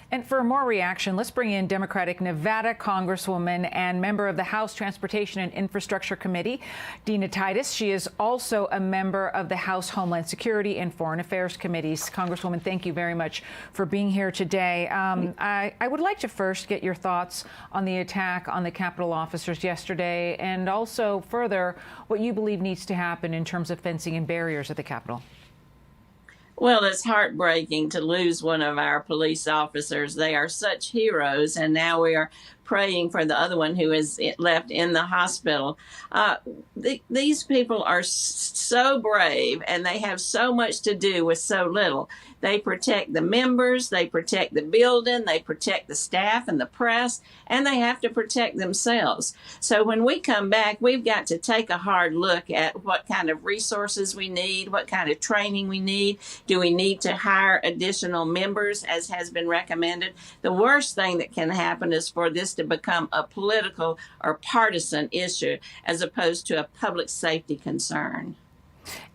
And for more reaction, let's bring in Democratic Nevada Congresswoman and member of the House Transportation and Infrastructure Committee, Dina Titus. She is also a member of the House Homeland Security and Foreign Affairs Committees. Congresswoman, thank you very much for being here today. I would like to first get your thoughts on the attack on the Capitol officers yesterday, and also further what you believe needs to happen in terms of fencing and barriers at the Capitol. Well, it's heartbreaking to lose one of our police officers. They are such heroes, and now we are praying for the other one who is left in the hospital. These people are so brave, and they have so much to do with so little. They protect the members, they protect the building, they protect the staff and the press, and they have to protect themselves. So when we come back, we've got to take a hard look at what kind of resources we need, what kind of training we need. Do we need to hire additional members, as has been recommended? The worst thing that can happen is for this to become a political or partisan issue as opposed to a public safety concern.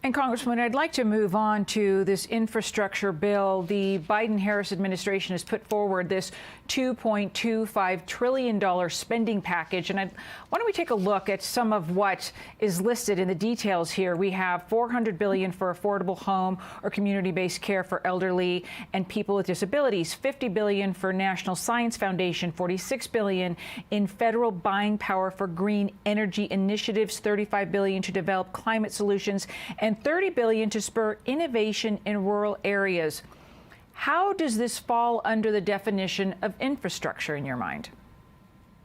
And Congresswoman, I'd like to move on to this infrastructure bill. The Biden-Harris administration has put forward this $2.25 trillion spending package. And why don't we take a look at some of what is listed in the details here? We have $400 billion for affordable home or community-based care for elderly and people with disabilities, $50 billion for National Science Foundation, $46 billion in federal buying power for green energy initiatives, $35 billion to develop climate solutions, and $30 billion to spur innovation in rural areas. How does this fall under the definition of infrastructure in your mind?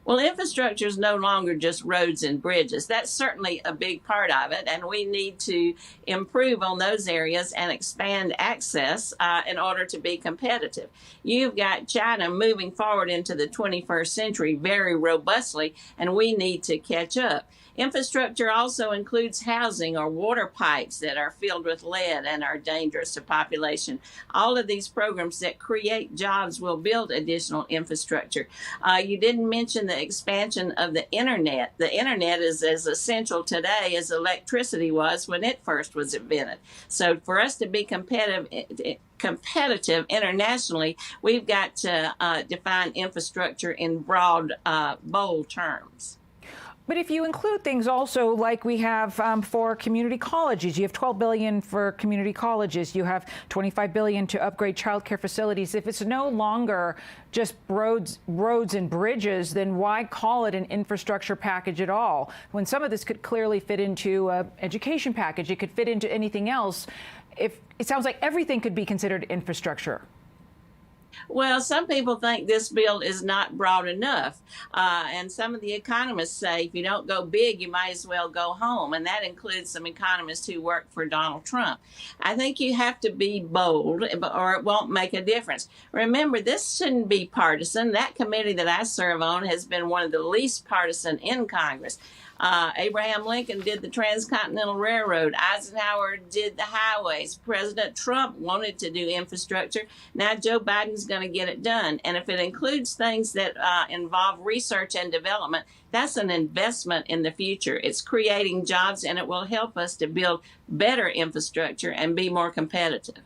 Well, infrastructure is no longer just roads and bridges. That's certainly a big part of it, and we need to improve on those areas and expand access in order to be competitive. You've got China moving forward into the 21st century very robustly, and we need to catch up. Infrastructure also includes housing or water pipes that are filled with lead and are dangerous to population. All of these programs that create jobs will build additional infrastructure. You didn't mention the expansion of the internet. The internet is as essential today as electricity was when it first was invented. So for us to be competitive internationally, we've got to define infrastructure in broad, bold terms. But if you include things also like we have for community colleges, you have $12 billion for community colleges, you have $25 billion to upgrade child care facilities. If it's no longer just roads and bridges, then why call it an infrastructure package at all? When some of this could clearly fit into an education package, it could fit into anything else. If it sounds like everything could be considered infrastructure. Well, some people think this bill is not broad enough. And some of the economists say if you don't go big, you might as well go home. And that includes some economists who work for Donald Trump. I think you have to be bold or it won't make a difference. Remember, this shouldn't be partisan. That committee that I serve on has been one of the least partisan in Congress. Abraham Lincoln did the Transcontinental Railroad. Eisenhower did the highways. President Trump wanted to do infrastructure. Now Joe Biden's going to get it done. And if it includes things that involve research and development, that's an investment in the future. It's creating jobs, and it will help us to build better infrastructure and be more competitive.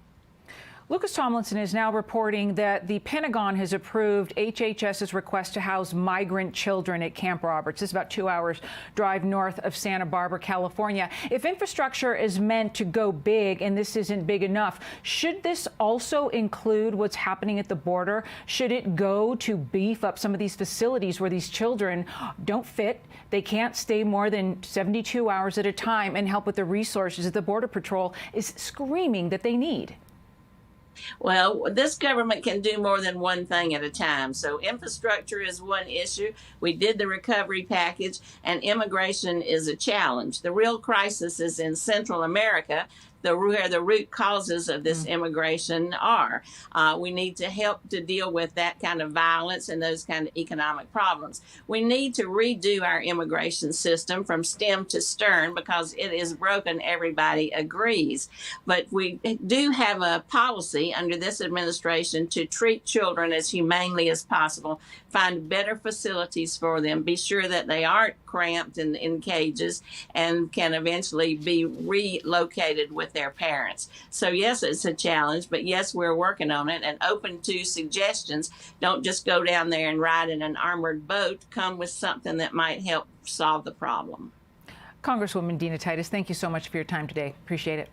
Lucas Tomlinson is now reporting that the Pentagon has approved HHS's request to house migrant children at Camp Roberts. This is about 2 hours drive north of Santa Barbara, California. If infrastructure is meant to go big and this isn't big enough, should this also include what's happening at the border? Should it go to beef up some of these facilities where these children don't fit? They can't stay more than 72 hours at a time and help with the resources that the Border Patrol is screaming that they need. Well, this government can do more than one thing at a time. So infrastructure is one issue. We did the recovery package, and immigration is a challenge. The real crisis is in Central America, where the root causes of this immigration are. We need to help to deal with that kind of violence and those kind of economic problems. We need to redo our immigration system from stem to stern because it is broken, everybody agrees. But we do have a policy under this administration to treat children as humanely as possible, find better facilities for them, be sure that they aren't cramped in cages and can eventually be relocated with with their parents. So yes, it's a challenge, but yes, we're working on it and open to suggestions. Don't just go down there and ride in an armored boat. Come with something that might help solve the problem. Congresswoman Dina Titus, thank you so much for your time today. Appreciate it.